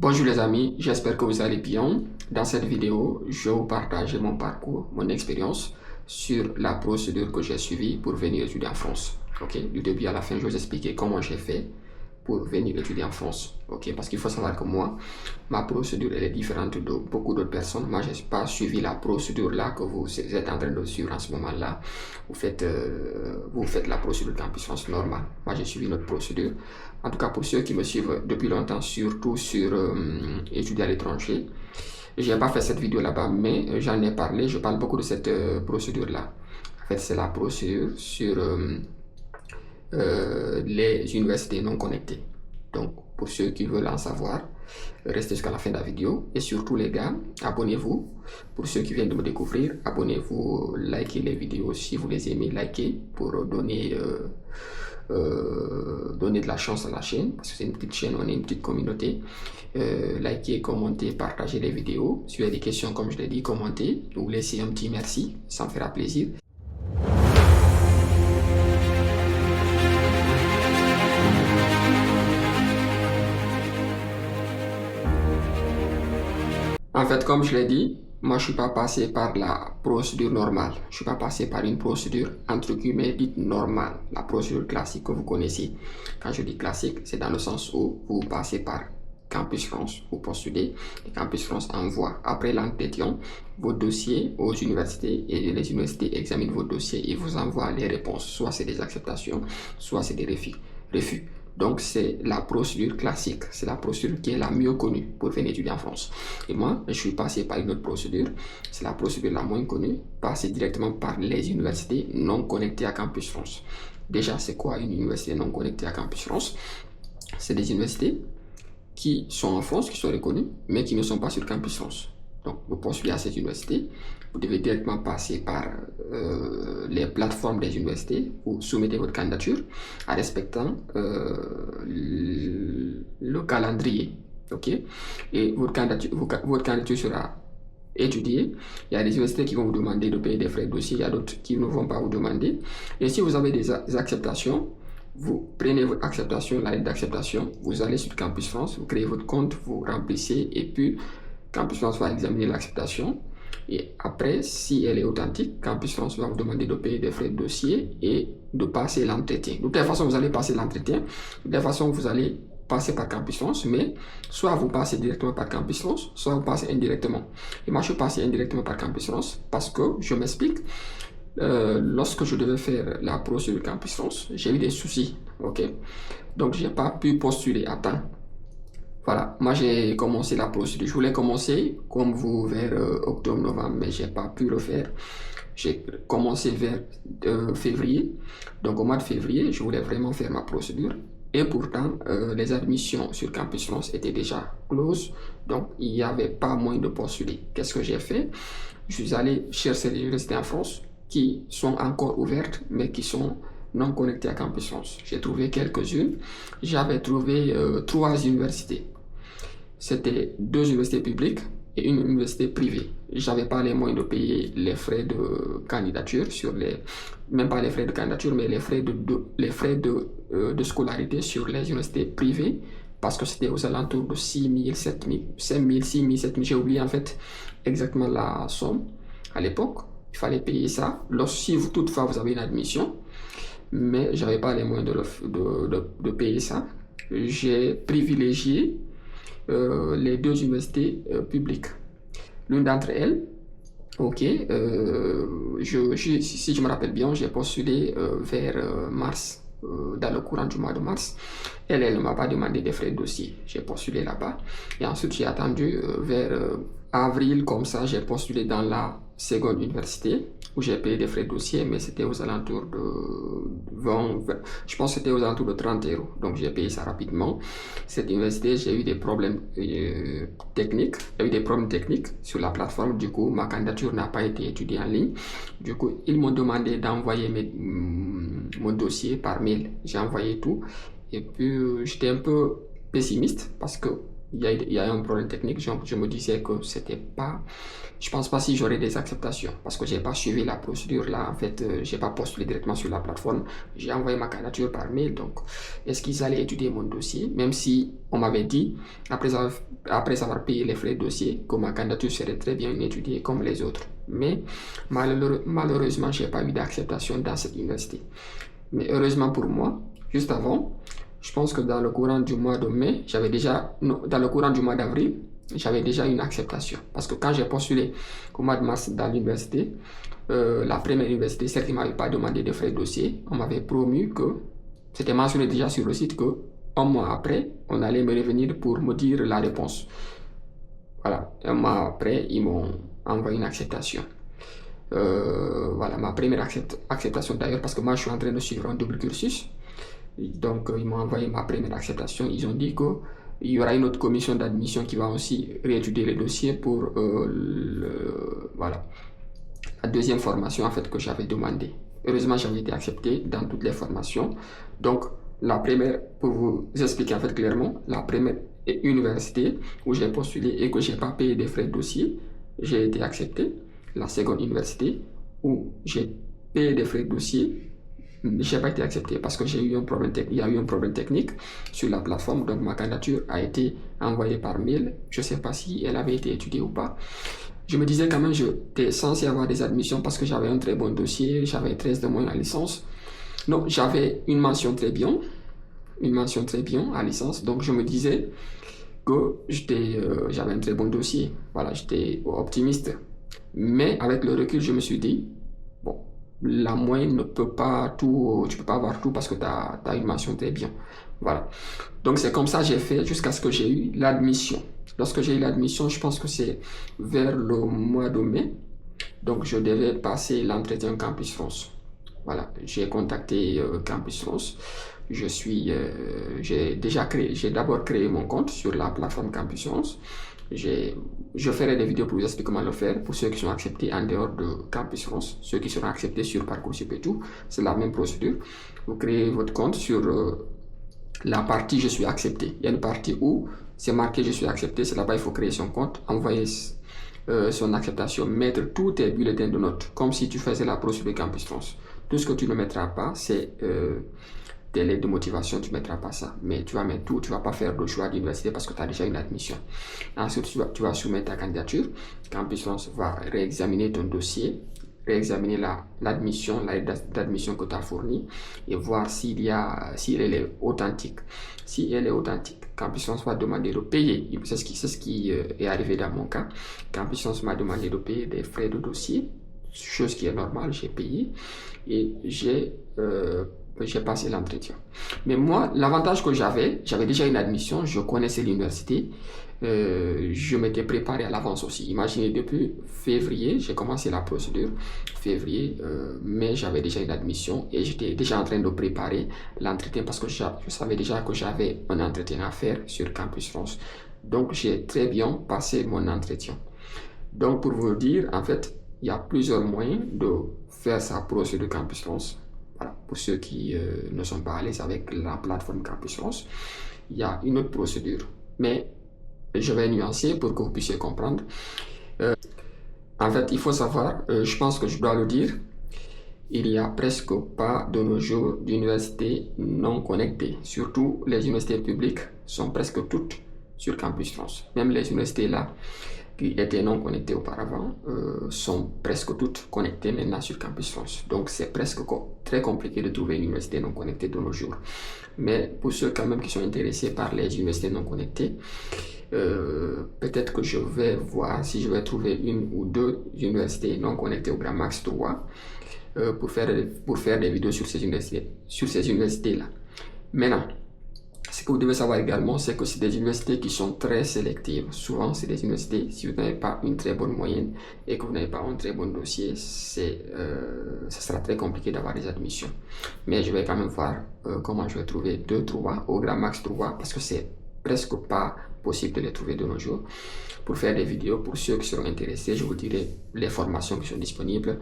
Bonjour les amis, j'espère que vous allez bien. Dans cette vidéo, je vais vous partager mon parcours, mon expérience sur la procédure que j'ai suivie pour venir étudier en France. Du début à la fin, je vais vous expliquer comment j'ai fait pour venir étudier en France. Parce qu'il faut savoir que moi, ma procédure elle est différente de beaucoup d'autres personnes. Moi, je n'ai pas suivi la procédure là que vous êtes en train de suivre en ce moment-là. Vous faites la procédure Campus France normale. Moi, j'ai suivi notre procédure. En tout cas, pour ceux qui me suivent depuis longtemps, surtout sur étudier à l'étranger, je n'ai pas fait cette vidéo là-bas, mais j'en ai parlé. Je parle beaucoup de cette procédure-là. En fait, c'est la procédure sur les universités non connectées. Donc, pour ceux qui veulent en savoir, restez jusqu'à la fin de la vidéo. Et surtout, les gars, abonnez-vous. Pour ceux qui viennent de me découvrir, abonnez-vous, likez les vidéos si vous les aimez, likez pour donner de la chance à la chaîne, parce que c'est une petite chaîne, on est une petite communauté. Likez, commentez, partagez les vidéos. Si vous avez des questions, comme je l'ai dit, commentez ou laissez un petit merci, ça me fera plaisir. En fait, comme je l'ai dit, moi je ne suis pas passé par la procédure normale. Je ne suis pas passé par une procédure entre guillemets dite normale, la procédure classique que vous connaissez. Quand je dis classique, c'est dans le sens où vous passez par Campus France, vous postulez, et Campus France envoie après l'entretien vos dossiers aux universités et les universités examinent vos dossiers et vous envoient les réponses. Soit c'est des acceptations, soit c'est des refus. Donc, c'est la procédure classique. C'est la procédure qui est la mieux connue pour venir étudier en France. Et moi, je suis passé par une autre procédure. C'est la procédure la moins connue, passer directement par les universités non connectées à Campus France. Déjà, c'est quoi une université non connectée à Campus France? C'est des universités qui sont en France, qui sont reconnues, mais qui ne sont pas sur Campus France. Donc, vous postulez à cette université, vous devez directement passer par les plateformes des universités, vous soumettez votre candidature en respectant le calendrier. Et votre candidature sera étudiée. Il y a des universités qui vont vous demander de payer des frais de dossier, il y a d'autres qui ne vont pas vous demander. Et si vous avez des acceptations, vous prenez votre acceptation, la lettre d'acceptation, vous allez sur Campus France, vous créez votre compte, vous remplissez et puis Campus France va examiner l'acceptation et après, si elle est authentique, Campus France va vous demander de payer des frais de dossier et de passer l'entretien. De toute façon, vous allez passer l'entretien. De toute façon, vous allez passer par Campus France, mais soit vous passez directement par Campus France, soit vous passez indirectement. Et moi, je suis passé indirectement par Campus France parce que, je m'explique, lorsque je devais faire la procédure Campus France, j'ai eu des soucis. Donc, je n'ai pas pu postuler à temps. Voilà, moi j'ai commencé la procédure. Je voulais commencer comme vous vers octobre-novembre, mais j'ai pas pu le faire. J'ai commencé vers février. Donc au mois de février, je voulais vraiment faire ma procédure. Et pourtant, les admissions sur Campus France étaient déjà closes. Donc il n'y avait pas moyen de postuler. Qu'est-ce que j'ai fait? Je suis allé chercher les universités en France qui sont encore ouvertes, mais qui sont non connectées à Campus France. J'ai trouvé quelques-unes. J'avais trouvé 3 universités. C'était 2 universités publiques et une université privée. J'avais pas les moyens de payer les frais de candidature même pas les frais de candidature, mais les frais de scolarité sur les universités privées parce que c'était aux alentours de 6 000, 7 000, 5 000, 6 000, 7 000. J'ai oublié en fait exactement la somme à l'époque. Il fallait payer ça. Si toutefois vous avez une admission, mais j'avais pas les moyens de payer ça. J'ai privilégié les 2 universités publiques. L'une d'entre elles, si je me rappelle bien, j'ai postulé vers mars, dans le courant du mois de mars. Elle ne m'a pas demandé des frais de dossier. J'ai postulé là-bas. Et ensuite, j'ai attendu vers avril, comme ça, j'ai postulé dans la seconde université où j'ai payé des frais de dossier, mais c'était aux alentours de 20, je pense que c'était aux alentours de 30 €. Donc j'ai payé ça rapidement. Cette université, j'ai eu des problèmes techniques. Il y a eu des problèmes techniques sur la plateforme. Du coup, ma candidature n'a pas été étudiée en ligne. Du coup, ils m'ont demandé d'envoyer mon dossier par mail. J'ai envoyé tout. Et puis, j'étais un peu pessimiste parce que il y a un problème technique. Je me disais que c'était pas, je pense pas si j'aurais des acceptations parce que j'ai pas suivi la procédure là. En fait, j'ai pas postulé directement sur la plateforme. J'ai envoyé ma candidature par mail. Donc, est-ce qu'ils allaient étudier mon dossier, même si on m'avait dit après avoir payé les frais de dossier que ma candidature serait très bien étudiée comme les autres. Mais malheureusement, j'ai pas eu d'acceptation dans cette université. Mais heureusement pour moi, juste avant, je pense que dans le courant du mois de mai, dans le courant du mois d'avril, j'avais déjà une acceptation. Parce que quand j'ai postulé au mois de mars dans l'université, la première université, celle qui ne m'avait pas demandé de frais de dossier, on m'avait promis que, c'était mentionné déjà sur le site, que un mois après, on allait me revenir pour me dire la réponse. Voilà, un mois après, ils m'ont envoyé une acceptation. Voilà, ma première acceptation d'ailleurs, parce que moi je suis en train de suivre un double cursus. Donc, ils m'ont envoyé ma première acceptation. Ils ont dit qu'il y aura une autre commission d'admission qui va aussi réétudier les dossiers pour voilà, la deuxième formation en fait que j'avais demandé. Heureusement, j'avais été accepté dans toutes les formations. Donc, la première, pour vous expliquer en fait clairement, la première université où j'ai postulé et que j'ai pas payé des frais de dossier, j'ai été accepté. La seconde université où j'ai payé des frais de dossier, j'ai pas été accepté parce que il y a eu un problème technique sur la plateforme, donc ma candidature a été envoyée par mail. Je sais pas si elle avait été étudiée ou pas. Je me disais quand même, j'étais censé avoir des admissions parce que j'avais un très bon dossier, j'avais 13 de moyenne en licence. Non, j'avais une mention très bien en licence, donc je me disais que j'avais un très bon dossier. Voilà, j'étais optimiste. Mais avec le recul, je me suis dit, bon, la moyenne ne peut pas tout, tu peux pas avoir tout parce que tu as une mention très bien. Voilà. Donc c'est comme ça que j'ai fait jusqu'à ce que j'ai eu l'admission. Lorsque j'ai eu l'admission, je pense que c'est vers le mois de mai. Donc je devais passer l'entretien Campus France. Voilà, j'ai contacté Campus France. J'ai d'abord créé mon compte sur la plateforme Campus France. Je ferai des vidéos pour vous expliquer comment le faire pour ceux qui sont acceptés en dehors de Campus France, ceux qui seront acceptés sur Parcoursup et tout. C'est la même procédure. Vous créez votre compte sur la partie je suis accepté. Il y a une partie où c'est marqué je suis accepté. C'est là-bas il faut créer son compte, envoyer son acceptation, mettre tous tes bulletins de notes comme si tu faisais la procédure Campus France. Tout ce que tu ne mettras pas, c'est tes lettres de motivation, tu ne mettras pas ça. Mais tu vas mettre tout, tu ne vas pas faire le choix d'université parce que tu as déjà une admission. Ensuite, tu vas soumettre ta candidature. Campus France va réexaminer ton dossier, réexaminer l'admission, la lettre d'admission que tu as fournie et voir si elle est authentique. Si elle est authentique, Campus France va demander de payer. C'est ce qui est arrivé dans mon cas. Campus France m'a demandé de payer des frais de dossier, chose qui est normale, j'ai payé et j'ai passé l'entretien. Mais moi, l'avantage que j'avais déjà une admission, je connaissais l'université, je m'étais préparé à l'avance aussi. Imaginez, depuis février, j'ai commencé la procédure, mais j'avais déjà une admission et j'étais déjà en train de préparer l'entretien parce que je savais déjà que j'avais un entretien à faire sur Campus France. Donc, j'ai très bien passé mon entretien. Donc, pour vous dire, en fait, il y a plusieurs moyens de faire sa procédure Campus France. Voilà, pour ceux qui ne sont pas à l'aise avec la plateforme Campus France, il y a une autre procédure. Mais je vais nuancer pour que vous puissiez comprendre. En fait, il faut savoir, je pense que je dois le dire, il n'y a presque pas de nos jours d'universités non connectées. Surtout les universités publiques sont presque toutes sur Campus France. Même les universités là qui étaient non connectées auparavant sont presque toutes connectées maintenant sur Campus France. Donc c'est presque très compliqué de trouver une université non connectée de nos jours. Mais pour ceux quand même qui sont intéressés par les universités non connectées, peut-être que je vais voir si je vais trouver une ou deux universités non connectées au Grand Max 3 pour faire des vidéos sur ces universités-là. Maintenant, ce que vous devez savoir également, c'est que c'est des universités qui sont très sélectives. Souvent, c'est des universités, si vous n'avez pas une très bonne moyenne et que vous n'avez pas un très bon dossier, ça sera très compliqué d'avoir des admissions. Mais je vais quand même voir comment je vais trouver 2-3 au Grand Max 3 parce que c'est presque pas possible de les trouver de nos jours. Pour faire des vidéos, pour ceux qui seront intéressés, je vous dirai les formations qui sont disponibles,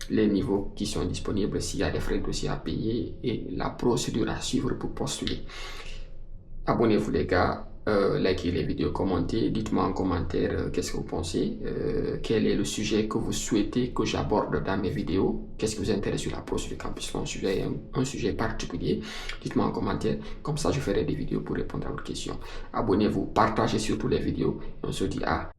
les niveaux qui sont disponibles, s'il y a des frais de dossier à payer et la procédure à suivre pour postuler. Abonnez-vous les gars, likez les vidéos, commentez, dites-moi en commentaire qu'est-ce que vous pensez, quel est le sujet que vous souhaitez que j'aborde dans mes vidéos, qu'est-ce qui vous intéresse sur l'approche du campus, un sujet particulier, dites-moi en commentaire, comme ça je ferai des vidéos pour répondre à vos questions. Abonnez-vous, partagez surtout les vidéos, et on se dit à